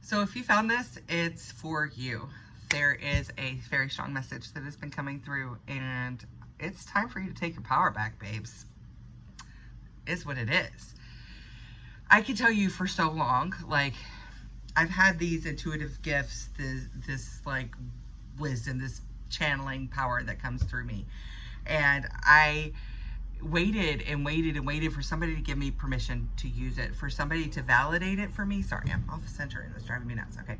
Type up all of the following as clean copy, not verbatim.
So if you found this, it's for you. There is a very strong message that has been coming through, and it's time for you to take your power back, babes. Is what it is. I can tell you for so long, like, I've had these intuitive gifts, this like wisdom, this channeling power that comes through me. And I waited and waited and waited for somebody to give me permission to use it, for somebody to validate it for me. Sorry, I'm off center and it's driving me nuts. Okay.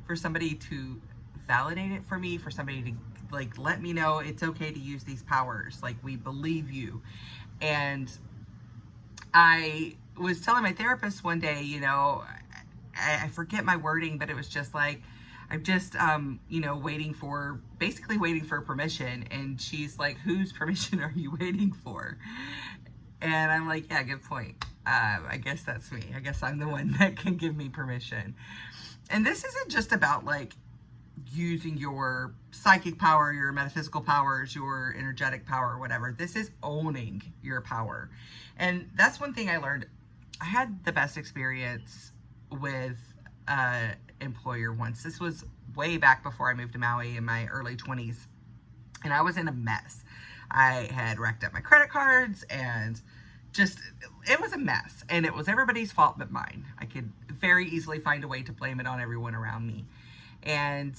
For somebody to validate it for me, for somebody to like let me know it's okay to use these powers. Like, we believe you. And I was telling my therapist one day, you know, I forget my wording, but it was just like, I'm just, you know, basically waiting for permission. And she's like, whose permission are you waiting for? And I'm like, yeah, good point. I guess that's me. I guess I'm the one that can give me permission. And this isn't just about like using your psychic power, your metaphysical powers, your energetic power, whatever. This is owning your power. And that's one thing I learned. I had the best experience with employer once. This was way back before I moved to Maui in my early 20s, and I was in a mess. I had racked up my credit cards, and just, it was a mess, and it was everybody's fault but mine. I could very easily find a way to blame it on everyone around me. And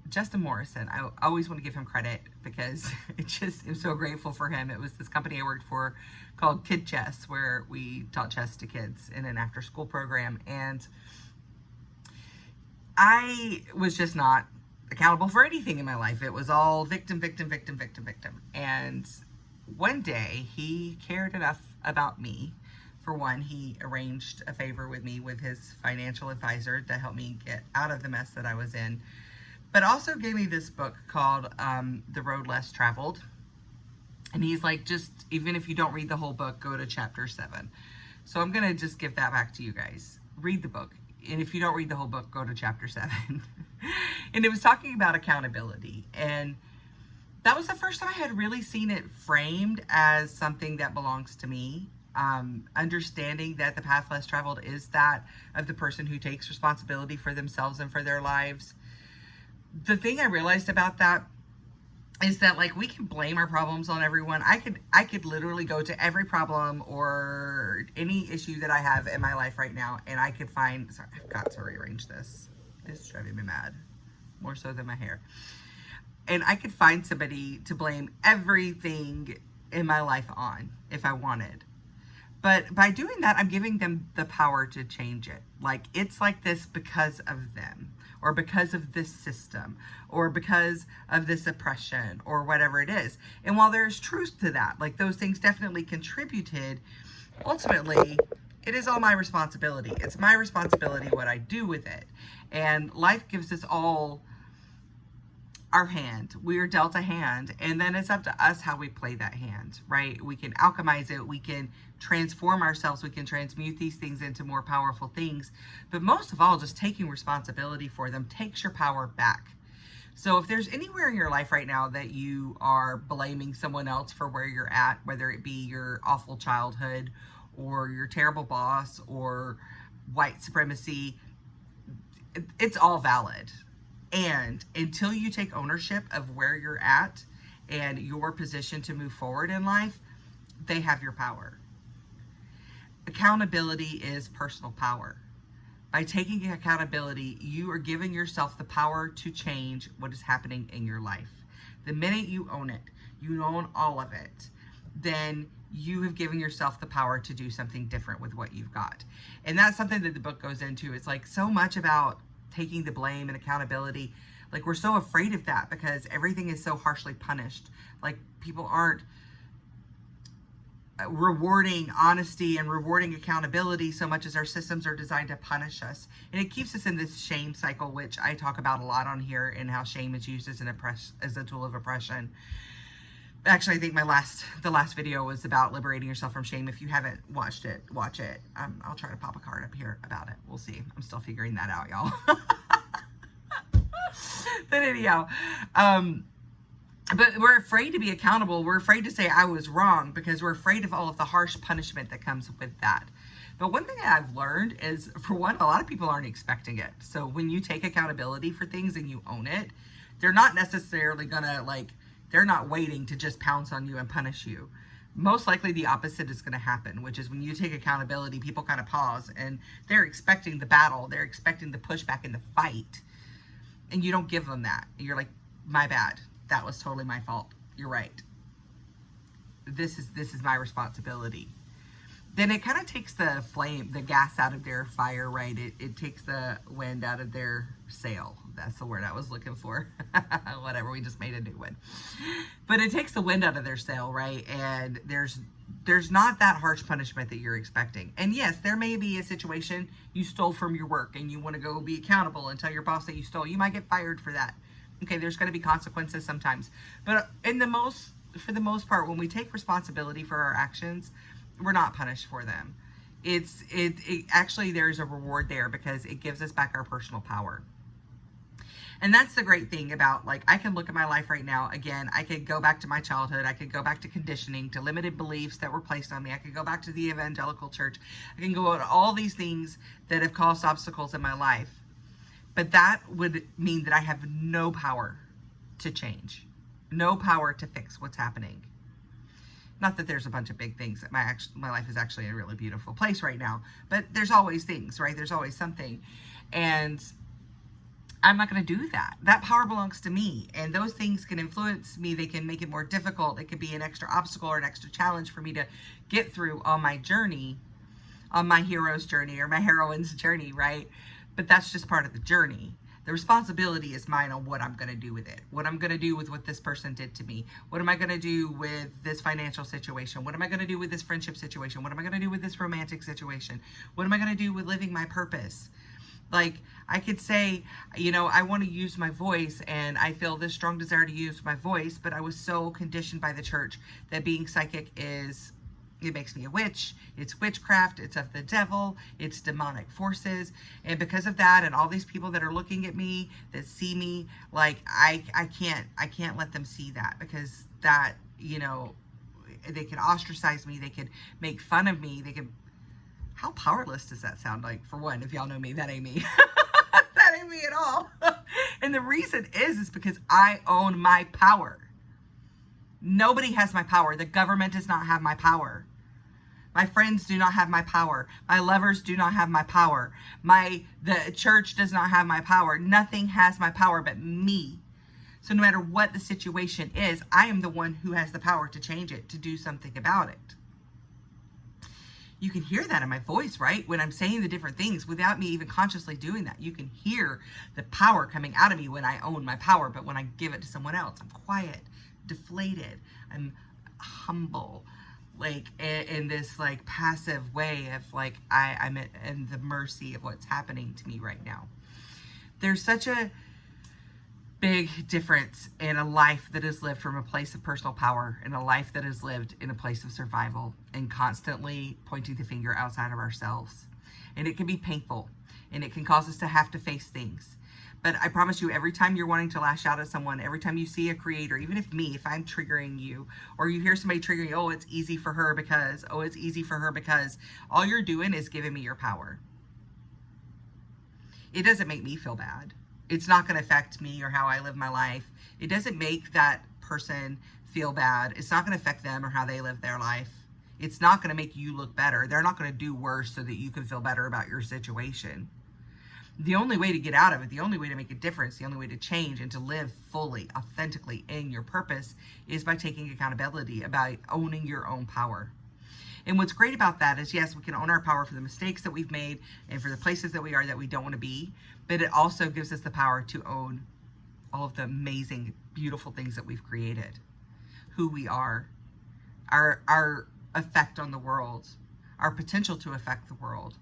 Justin Morrison, I always want to give him credit because I'm so grateful for him. It was this company I worked for called Kid Chess, where we taught chess to kids in an after school program. And I was just not accountable for anything in my life. It was all victim, victim, victim, victim, victim. And one day he cared enough about me. For one, he arranged a favor with me with his financial advisor to help me get out of the mess that I was in, but also gave me this book called The Road Less Traveled. And he's like, just, even if you don't read the whole book, go to chapter 7. So I'm going to just give that back to you guys. Read the book. And if you don't read the whole book, go to chapter 7. And it was talking about accountability. And that was the first time I had really seen it framed as something that belongs to me. Understanding that the path less traveled is that of the person who takes responsibility for themselves and for their lives. The thing I realized about that is that, like, we can blame our problems on everyone. I could literally go to every problem or any issue that I have in my life right now, and I could find, sorry, I've got to rearrange this. It's driving me mad, more so than my hair. And I could find somebody to blame everything in my life on if I wanted. But by doing that, I'm giving them the power to change it. Like, it's like this because of them, or because of this system, or because of this oppression, or whatever it is. And while there's truth to that, like, those things definitely contributed, ultimately, it is all my responsibility. It's my responsibility what I do with it. And life gives us all our hand. We are dealt a hand, and then it's up to us how we play that hand, right? We can alchemize it, we can transform ourselves, we can transmute these things into more powerful things, but most of all, just taking responsibility for them takes your power back. So if there's anywhere in your life right now that you are blaming someone else for where you're at, whether it be your awful childhood or your terrible boss or white supremacy, it's all valid. And until you take ownership of where you're at and your position to move forward in life, they have your power. Accountability is personal power. By taking accountability, you are giving yourself the power to change what is happening in your life. The minute you own it, you own all of it, then you have given yourself the power to do something different with what you've got. And that's something that the book goes into. It's like so much about taking the blame and accountability. Like, we're so afraid of that because everything is so harshly punished. Like, people aren't rewarding honesty and rewarding accountability so much as our systems are designed to punish us. And it keeps us in this shame cycle, which I talk about a lot on here, and how shame is used as a tool of oppression. Actually, I think the last video was about liberating yourself from shame. If you haven't watched it, watch it. I'll try to pop a card up here about it. We'll see. I'm still figuring that out, y'all. But anyhow, but we're afraid to be accountable. We're afraid to say I was wrong because we're afraid of all of the harsh punishment that comes with that. But one thing that I've learned is, for one, a lot of people aren't expecting it. So when you take accountability for things and you own it, they're not necessarily gonna, like, they're not waiting to just pounce on you and punish you. Most likely the opposite is going to happen, which is when you take accountability, people kind of pause and they're expecting the battle. They're expecting the pushback and the fight. And you don't give them that. You're like, my bad. That was totally my fault. You're right. This is my responsibility. Then it kind of takes the gas out of their fire, right? It takes the wind out of their sail. That's the word I was looking for. Whatever, we just made a new one. But it takes the wind out of their sail, right? And there's not that harsh punishment that you're expecting. And yes, there may be a situation you stole from your work and you want to go be accountable and tell your boss that you stole. You might get fired for that. Okay, there's going to be consequences sometimes. But for the most part, when we take responsibility for our actions, we're not punished for them. It actually, there's a reward there because it gives us back our personal power. And that's the great thing about, like, I can look at my life right now. Again, I could go back to my childhood. I could go back to conditioning, to limited beliefs that were placed on me. I could go back to the evangelical church. I can go to all these things that have caused obstacles in my life. But that would mean that I have no power to change, no power to fix what's happening. Not that there's a bunch of big things. My life is actually a really beautiful place right now. But there's always things, right? There's always something. And I'm not going to do that. That power belongs to me. And those things can influence me. They can make it more difficult. It could be an extra obstacle or an extra challenge for me to get through on my journey, on my hero's journey or my heroine's journey, right? But that's just part of the journey. The responsibility is mine on what I'm going to do with it. What I'm going to do with what this person did to me. What am I going to do with this financial situation? What am I going to do with this friendship situation? What am I going to do with this romantic situation? What am I going to do with living my purpose? Like, I could say, I want to use my voice and I feel this strong desire to use my voice, but I was so conditioned by the church that being psychic it makes me a witch. It's witchcraft. It's of the devil. It's demonic forces. And because of that, and all these people that are looking at me, that see me, like, I can't let them see that, because that, they can ostracize me. They can make fun of me. How powerless does that sound? Like, for one, if y'all know me, that ain't me. That ain't me at all. And the reason is because I own my power. Nobody has my power. The government does not have my power. My friends do not have my power. My lovers do not have my power. The church does not have my power. Nothing has my power but me. So no matter what the situation is, I am the one who has the power to change it, to do something about it. You can hear that in my voice, right? When I'm saying the different things without me even consciously doing that. You can hear the power coming out of me when I own my power, but when I give it to someone else, I'm quiet, deflated, I'm humble, like in this like passive way of like I'm in the mercy of what's happening to me right now. There's such a big difference in a life that is lived from a place of personal power and a life that is lived in a place of survival and constantly pointing the finger outside of ourselves. And it can be painful and it can cause us to have to face things. But I promise you, every time you're wanting to lash out at someone, every time you see a creator, even if I'm triggering you, or you hear somebody triggering you, it's easy for her because, all you're doing is giving me your power. It doesn't make me feel bad. It's not going to affect me or how I live my life. It doesn't make that person feel bad. It's not going to affect them or how they live their life. It's not going to make you look better. They're not going to do worse so that you can feel better about your situation. The only way to get out of it, the only way to make a difference, the only way to change and to live fully, authentically in your purpose is by taking accountability, about owning your own power. And what's great about that is, yes, we can own our power for the mistakes that we've made and for the places that we are that we don't want to be, but it also gives us the power to own all of the amazing, beautiful things that we've created, who we are, our effect on the world, our potential to affect the world,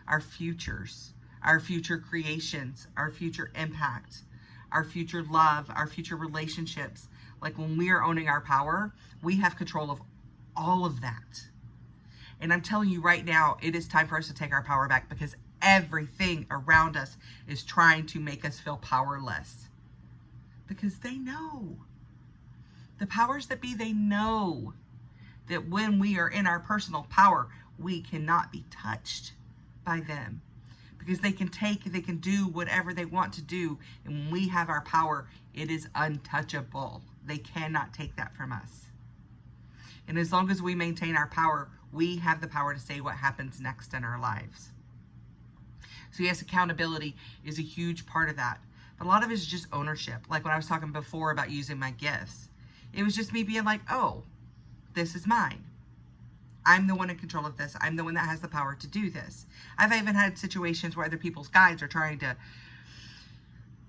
our futures, our future creations, our future impact, our future love, our future relationships. Like, when we are owning our power, we have control of all of that. And I'm telling you right now, it is time for us to take our power back, because everything around us is trying to make us feel powerless. Because they know. The powers that be, they know that when we are in our personal power, we cannot be touched by them, because they can do whatever they want to do. And when we have our power, it is untouchable. They cannot take that from us. And as long as we maintain our power, we have the power to say what happens next in our lives. So yes, accountability is a huge part of that. But a lot of it is just ownership. Like when I was talking before about using my gifts, it was just me being like, oh, this is mine. I'm the one in control of this. I'm the one that has the power to do this. I've even had situations where other people's guides are trying to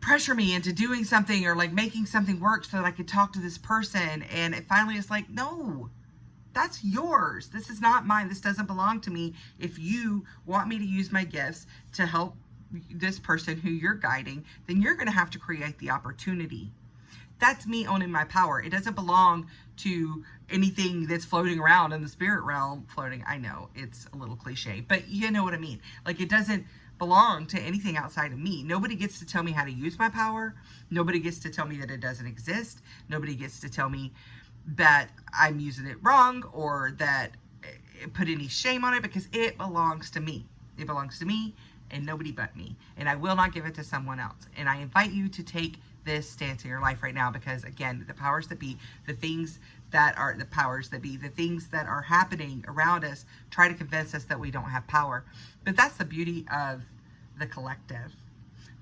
pressure me into doing something, or like making something work so that I could talk to this person. And it finally is like, no, that's yours. This is not mine. This doesn't belong to me. If you want me to use my gifts to help this person who you're guiding, then you're going to have to create the opportunity. That's me owning my power. It doesn't belong to anything that's floating around in the spirit realm. Floating, I know it's a little cliche, but you know what I mean. Like, it doesn't belong to anything outside of me. Nobody gets to tell me how to use my power. Nobody gets to tell me that it doesn't exist. Nobody gets to tell me that I'm using it wrong, or that put any shame on it, because it belongs to me. It belongs to me and nobody but me. And I will not give it to someone else. And I invite you to take this stance in your life right now, because again, the powers that be, the things that are the powers that be, the things that are happening around us try to convince us that we don't have power. But that's the beauty of the collective.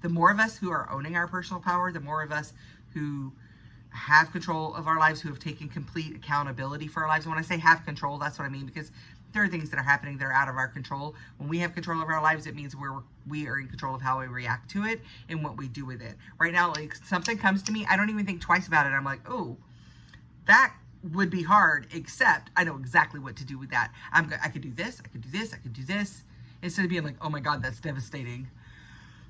The more of us who are owning our personal power, the more of us who have control of our lives, who have taken complete accountability for our lives. And when I say have control, that's what I mean, because there are things that are happening that are out of our control. When we have control of our lives, it means we are in control of how we react to it and what we do with it. Right now, like, something comes to me, I don't even think twice about it. I'm like, oh, that would be hard, except I know exactly what to do with that. I could do this, I could do this, I could do this, instead of being like, oh my God, that's devastating.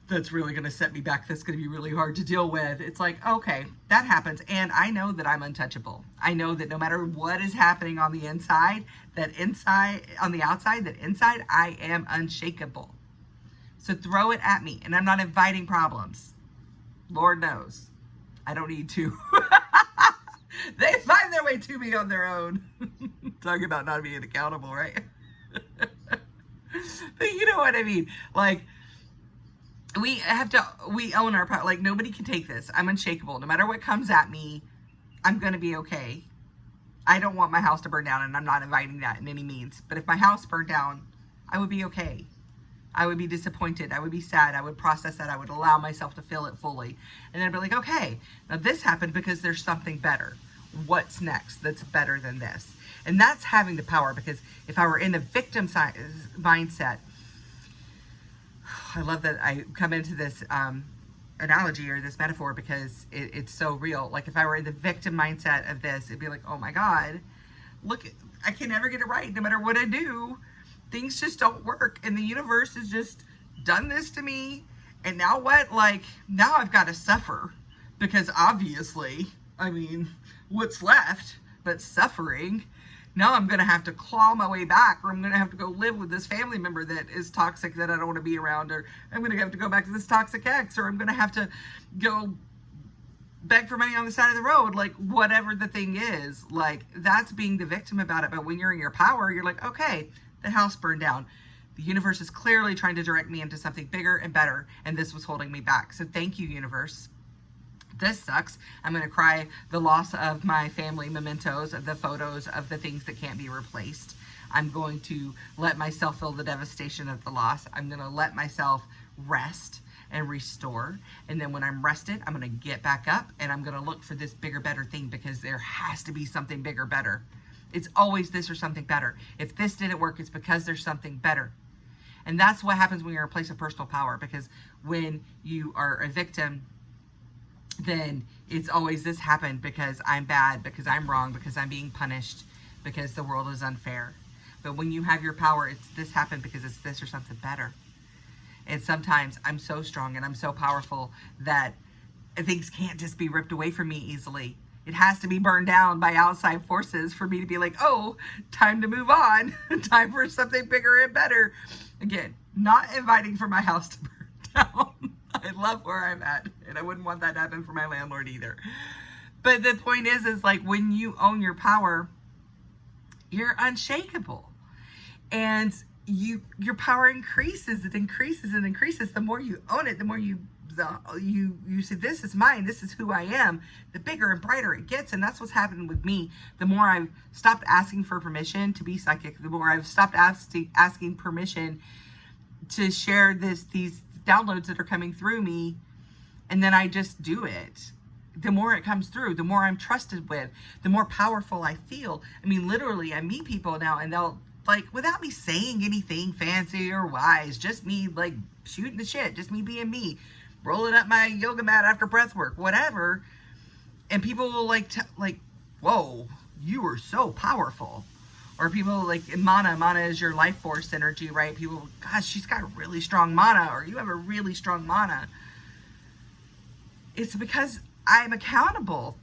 That's really going to set me back. That's going to be really hard to deal with. It's like, okay, that happens. And I know that I'm untouchable. I know that no matter what is happening on the inside, on the outside, that inside, I am unshakable. So throw it at me. And I'm not inviting problems. Lord knows. I don't need to. They find their way to me on their own. Talking about not being accountable, right? But you know what I mean? Like, we own our power. Like, nobody can take this. I'm unshakable. No matter what comes at me, I'm going to be okay. I don't want my house to burn down, and I'm not inviting that in any means. But if my house burned down, I would be okay. I would be disappointed. I would be sad. I would process that. I would allow myself to feel it fully. And then I'd be like, okay, now this happened because there's something better. What's next that's better than this? And that's having the power, because if I were in a victim mindset, I love that I come into this analogy or this metaphor, because it's so real. Like, if I were in the victim mindset of this, it'd be like, oh my God, look, I can never get it right. No matter what I do, things just don't work. And the universe has just done this to me. And now what? Like, now I've got to suffer, because obviously, I mean, what's left but suffering? Now I'm going to have to claw my way back, or I'm going to have to go live with this family member that is toxic that I don't want to be around, or I'm going to have to go back to this toxic ex, or I'm going to have to go beg for money on the side of the road. Like, whatever the thing is, like, that's being the victim about it. But when you're in your power, you're like, okay, the house burned down. The universe is clearly trying to direct me into something bigger and better, and this was holding me back. So thank you, universe. This sucks. I'm going to cry the loss of my family mementos, of the photos, of the things that can't be replaced. I'm going to let myself feel the devastation of the loss. I'm going to let myself rest and restore. And then when I'm rested, I'm going to get back up, and I'm going to look for this bigger, better thing, because there has to be something bigger, better. It's always this or something better. If this didn't work, it's because there's something better. And that's what happens when you're in a place of personal power, because when you are a victim, then it's always this happened because I'm bad, because I'm wrong, because I'm being punished, because the world is unfair. But when you have your power, it's this happened because it's this or something better. And sometimes I'm so strong and I'm so powerful that things can't just be ripped away from me easily. It has to be burned down by outside forces for me to be like, oh, time to move on. Time for something bigger and better. Again, not inviting for my house to burn down. I love where I'm at, and I wouldn't want that to happen for my landlord either. But the point is like, when you own your power, you're unshakable. And your power increases. It increases and increases. The more you own it, the more you say, this is mine, this is who I am, the bigger and brighter it gets. And that's what's happening with me. The more I've stopped asking for permission to be psychic, the more I've stopped asking permission to share these downloads that are coming through me, and then I just do it. The more it comes through, the more I'm trusted with, the more powerful I feel. I mean, literally, I meet people now and they'll, like, without me saying anything fancy or wise, just me, like, shooting the shit, just me being me, rolling up my yoga mat after breath work, whatever. And people will, like, whoa, you are so powerful. Or people like mana is your life force energy, right? People, gosh, she's got a really strong mana, or you have a really strong mana. It's because I'm accountable.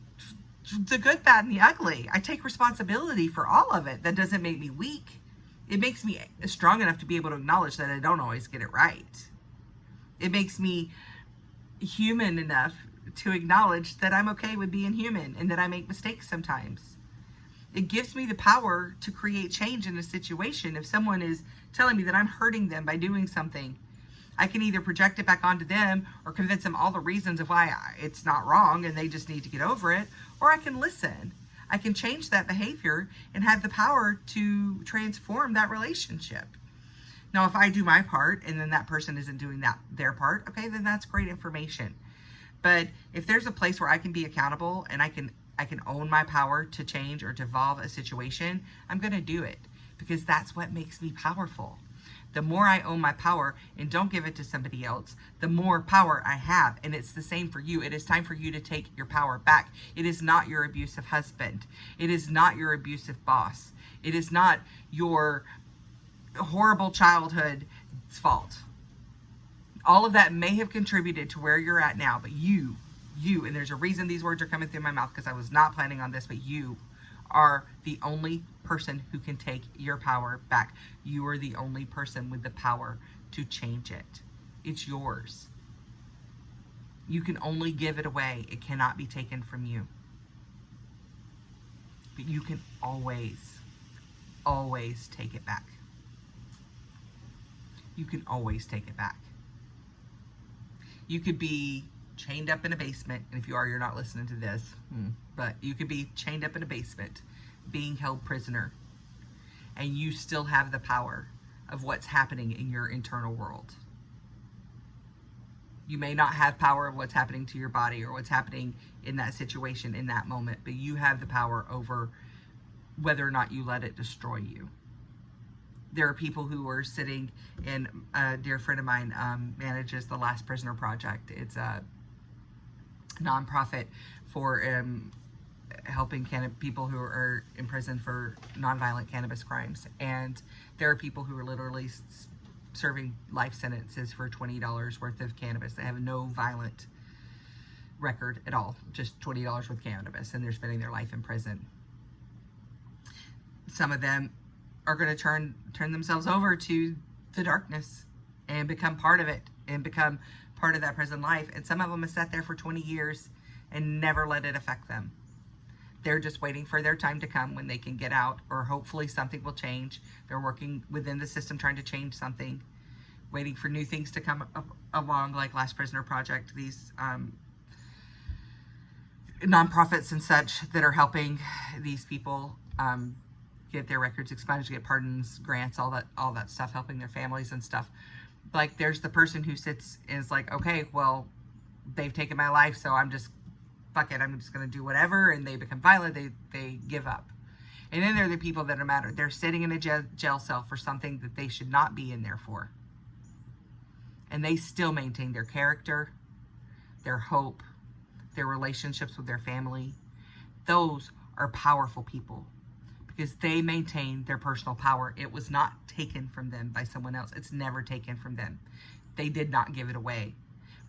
The good, bad, and the ugly. I take responsibility for all of it. That doesn't make me weak. It makes me strong enough to be able to acknowledge that I don't always get it right. It makes me human enough to acknowledge that I'm okay with being human and that I make mistakes sometimes. It gives me the power to create change in a situation. If someone is telling me that I'm hurting them by doing something, I can either project it back onto them or convince them all the reasons of why it's not wrong and they just need to get over it, or I can listen. I can change that behavior and have the power to transform that relationship. Now, if I do my part and then that person isn't doing their part, okay, then that's great information. But if there's a place where I can be accountable and I can own my power to change or to evolve a situation, I'm going to do it, because that's what makes me powerful. The more I own my power and don't give it to somebody else, the more power I have. And it's the same for you. It is time for you to take your power back. It is not your abusive husband. It is not your abusive boss. It is not your horrible childhood's fault. All of that may have contributed to where you're at now, but you, and there's a reason these words are coming through my mouth, because I was not planning on this, but you are the only person who can take your power back. You are the only person with the power to change it. It's yours. You can only give it away. It cannot be taken from you. But you can always, always take it back. You can always take it back. You could be chained up in a basement, and if you are, you're not listening to this, but you could be chained up in a basement, being held prisoner, and you still have the power of what's happening in your internal world. You may not have power of what's happening to your body or what's happening in that situation in that moment, but you have the power over whether or not you let it destroy you. There are people who are sitting, and a dear friend of mine manages the Last Prisoner Project. It's a nonprofit for helping people who are in prison for nonviolent cannabis crimes. And there are people who are literally serving life sentences for $20 worth of cannabis. They have no violent record at all, just $20 worth of cannabis, and they're spending their life in prison. Some of them are going to turn themselves over to the darkness and become part of it and become part of that prison life. And some of them have sat there for 20 years and never let it affect them. They're just waiting for their time to come when they can get out, or hopefully something will change. They're working within the system trying to change something, waiting for new things to come up along, like Last Prisoner Project, these nonprofits and such that are helping these people get their records expunged, get pardons, grants, all that stuff, helping their families and stuff. Like, there's the person who sits and is like, okay, well, they've taken my life, so I'm just, fuck it, I'm just going to do whatever, and they become violent, they give up. And then there are the people that are mad. They're sitting in a jail cell for something that they should not be in there for. And they still maintain their character, their hope, their relationships with their family. Those are powerful people, because they maintain their personal power. It was not taken from them by someone else. It's never taken from them. They did not give it away.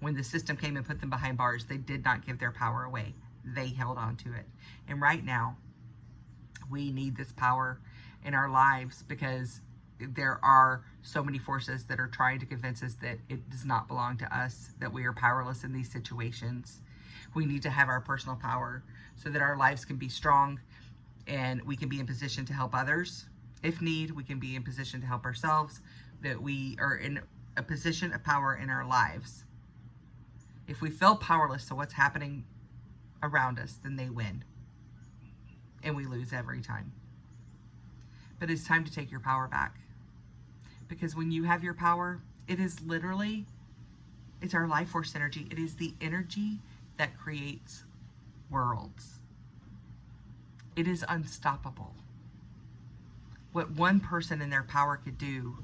When the system came and put them behind bars, they did not give their power away. They held on to it. And right now, we need this power in our lives, because there are so many forces that are trying to convince us that it does not belong to us, that we are powerless in these situations. We need to have our personal power so that our lives can be strong and we can be in position to help others If need, we can be in position to help ourselves, that we are in a position of power in our lives. If we feel powerless to what's happening around us, then they win. And we lose every time. But it's time to take your power back. Because when you have your power, it is literally, it's our life force energy. It is the energy that creates worlds. It is unstoppable. What one person in their power could do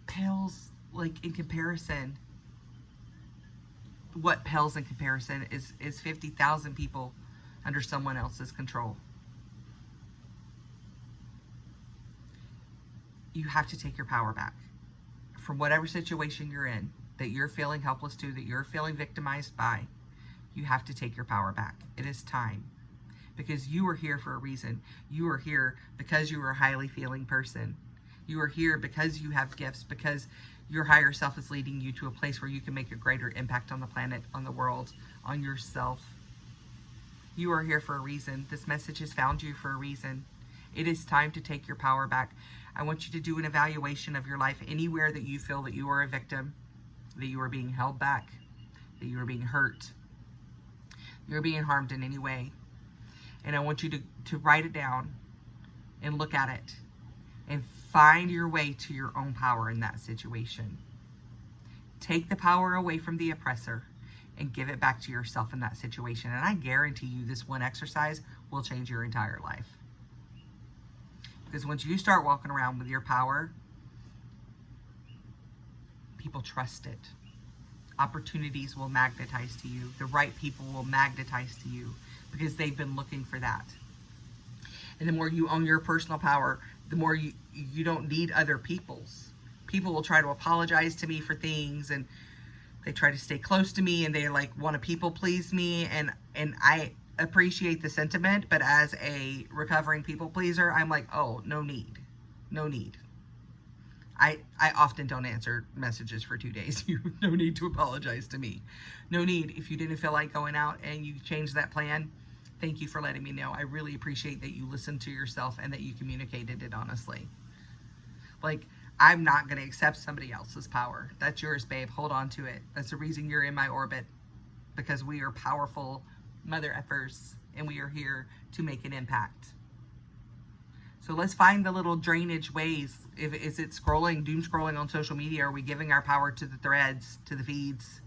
pales, like in comparison, what pales in comparison is 50,000 people under someone else's control. You have to take your power back from whatever situation you're in, that you're feeling helpless to, that you're feeling victimized by. You have to take your power back. It is time. Because you are here for a reason. You are here because you are a highly feeling person. You are here because you have gifts, because your higher self is leading you to a place where you can make a greater impact on the planet, on the world, on yourself. You are here for a reason. This message has found you for a reason. It is time to take your power back. I want you to do an evaluation of your life anywhere that you feel that you are a victim, that you are being held back, that you are being hurt, you're being harmed in any way. And I want you to write it down and look at it and find your way to your own power in that situation. Take the power away from the oppressor and give it back to yourself in that situation. And I guarantee you this one exercise will change your entire life. Because once you start walking around with your power, people trust it. Opportunities will magnetize to you. The right people will magnetize to you because they've been looking for that. And the more you own your personal power, the more you don't need other people's. People will try to apologize to me for things, and they try to stay close to me, and they like want to people please me, and I appreciate the sentiment, but as a recovering people pleaser, I'm like, oh, no need. I often don't answer messages for 2 days. No need to apologize to me. No need. If you didn't feel like going out and you changed that plan, thank you for letting me know. I really appreciate that you listened to yourself and that you communicated it honestly. Like, I'm not going to accept somebody else's power. That's yours, babe. Hold on to it. That's the reason you're in my orbit, because we are powerful mother effers and we are here to make an impact. So let's find the little drainage ways. Is it scrolling, doom scrolling on social media? Are we giving our power to the threads, to the feeds?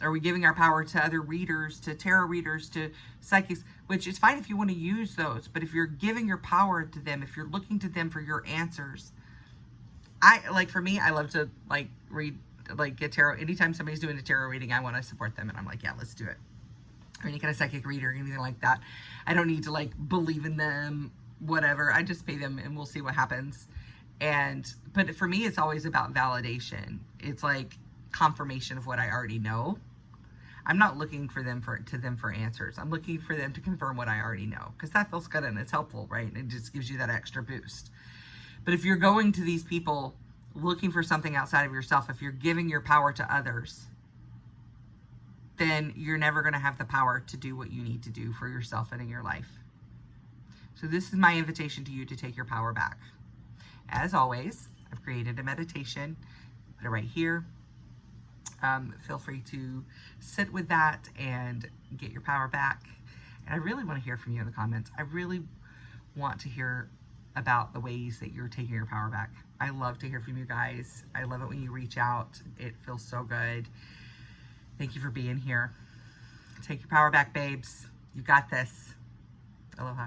Are we giving our power to other readers, to tarot readers, to psychics? Which is fine if you want to use those, but if you're giving your power to them, if you're looking to them for your answers, for me, I love to read, get tarot. Anytime somebody's doing a tarot reading, I want to support them, and I'm like, yeah, let's do it. Or any kind of psychic reader, anything like that. I don't need to believe in them, whatever. I just pay them and we'll see what happens. But for me, it's always about validation. It's like confirmation of what I already know. I'm not looking for them for answers. I'm looking for them to confirm what I already know, because that feels good and it's helpful, right? It just gives you that extra boost. But if you're going to these people looking for something outside of yourself, if you're giving your power to others, then you're never going to have the power to do what you need to do for yourself and in your life. So this is my invitation to you to take your power back. As always, I've created a meditation. Put it right here. Feel free to sit with that and get your power back. And I really want to hear from you in the comments. I really want to hear about the ways that you're taking your power back. I love to hear from you guys. I love it when you reach out. It feels so good. Thank you for being here. Take your power back, babes. You got this. Aloha.